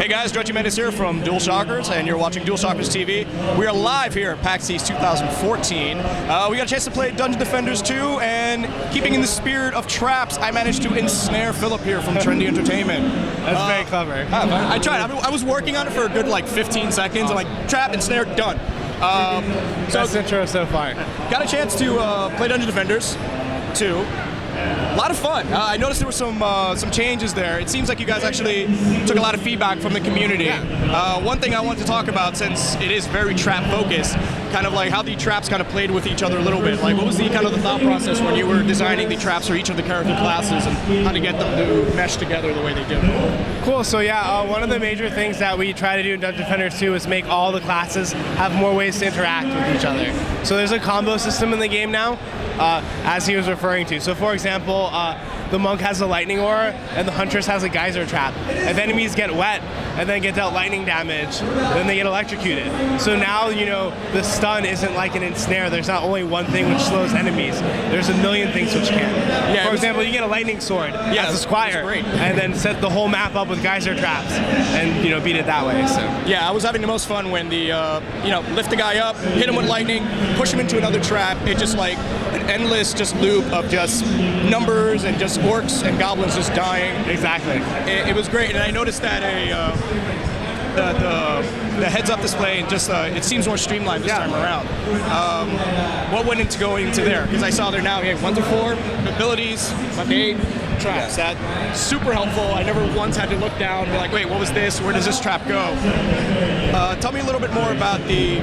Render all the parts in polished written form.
Hey guys, Jorge Jimenez here from DualShockers, and you're watching DualShockers TV. We are live here at PAX East 2014. We got a chance to play Dungeon Defenders 2, and keeping in the spirit of traps, I managed to ensnare Philip here from Trendy Entertainment. That's very clever. I tried. I was working on it for a good like 15 seconds. I'm like, trap, ensnare, done. Best intro so far. Got a chance to play Dungeon Defenders 2. A lot of fun. I noticed there were some changes there. It seems like you guys actually took a lot of feedback from the community. Yeah. One thing I want to talk about, since it is very trap focused, kind of like how the traps kind of played with each other a little bit. Like, what was the kind of the thought process when you were designing the traps for each of the character classes and how to get them to mesh together the way they do? Cool. So yeah, one of the major things that we try to do in Dungeon Defenders 2 is make all the classes have more ways to interact with each other. So there's a combo system in the game now, as he was referring to. So for example, the monk has a lightning aura and the huntress has a geyser trap. If enemies get wet and then get dealt lightning damage, then they get electrocuted. So now, you know, the stun isn't like an ensnare. There's not only one thing which slows enemies. There's a million things which can. Yeah, for example, you get a lightning sword as a squire, and then set the whole map up with geyser traps, and, you know, beat it that way. So yeah, I was having the most fun when the you know, lift the guy up, hit him with lightning, push him into another trap. It just like an endless just loop of just numbers and just orcs and goblins just dying. Exactly. It was great, and I noticed that the heads-up display and just it seems more streamlined this time around. What went into going into there? Because I saw there now, 1 through 4 abilities, 5 to 8 traps. That's super helpful. I never once had to look down and be like, wait, what was this? Where does this trap go? Tell me a little bit more about the.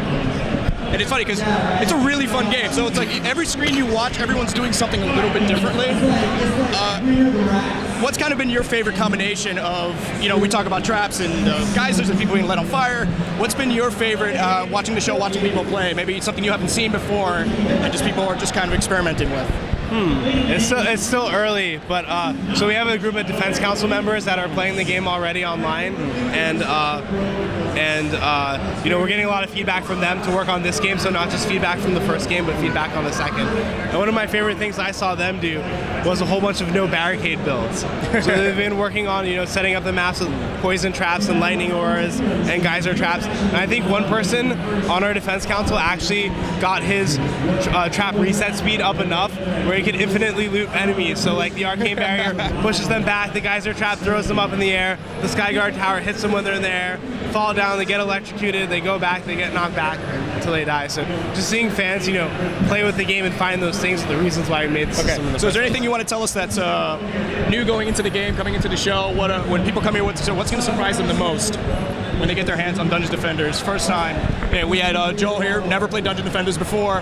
And it's funny because it's a really fun game. So it's like every screen you watch, everyone's doing something a little bit differently. What's kind of been your favorite combination of, you know, we talk about traps and geysers and people being lit on fire. What's been your favorite watching the show, watching people play? Maybe something you haven't seen before and just people are just kind of experimenting with. It's still early, but so we have a group of Defense Council members that are playing the game already online, and you know, we're getting a lot of feedback from them to work on this game. So not just feedback from the first game, but feedback on the second. And one of my favorite things I saw them do was a whole bunch of no barricade builds. So they've been working on, you know, setting up the maps with poison traps and lightning auras and geyser traps. And I think one person on our Defense Council actually got his trap reset speed up enough where he could infinitely loop enemies. So like the arcane barrier pushes them back, the geyser trap throws them up in the air, the Skyguard tower hits them when they're in the air, fall down, they get electrocuted, they go back, they get knocked back until they die. So just seeing fans, you know, play with the game and find those things are the reasons why we made the system in the So is there anything you want to tell us that's new going into the game, coming into the show? When people come here, what's going to surprise them the most when they get their hands on Dungeon Defenders? First time, we had Joel here, never played Dungeon Defenders before.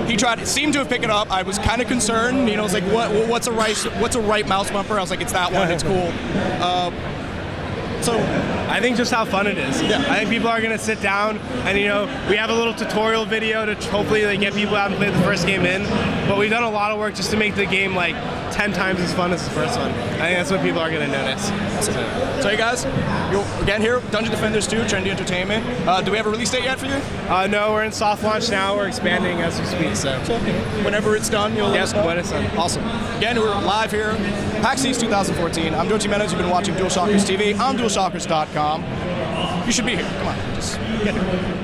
He seemed to have picked it up. I was kind of concerned, you know, it's like, what's a right mouse bumper? I was like, it's that one, it's cool. So I think just how fun it is. Yeah. I think people are going to sit down and, you know, we have a little tutorial video to hopefully get people out and play the first game in, but we've done a lot of work just to make the game like 10 times as fun as the first one. I think that's what people are going to notice. So hey guys, you're again here, Dungeon Defenders 2, Trendy Entertainment. Do we have a release date yet for you? No, we're in soft launch now. We're expanding as we speak. So whenever it's done, you'll let us know. When it's done. Awesome. Again, we're live here, PAX East 2014. I'm Jorge Jimenez. You've been watching DualShockers TV on DualShockers.com. You should be here. Come on, just get here.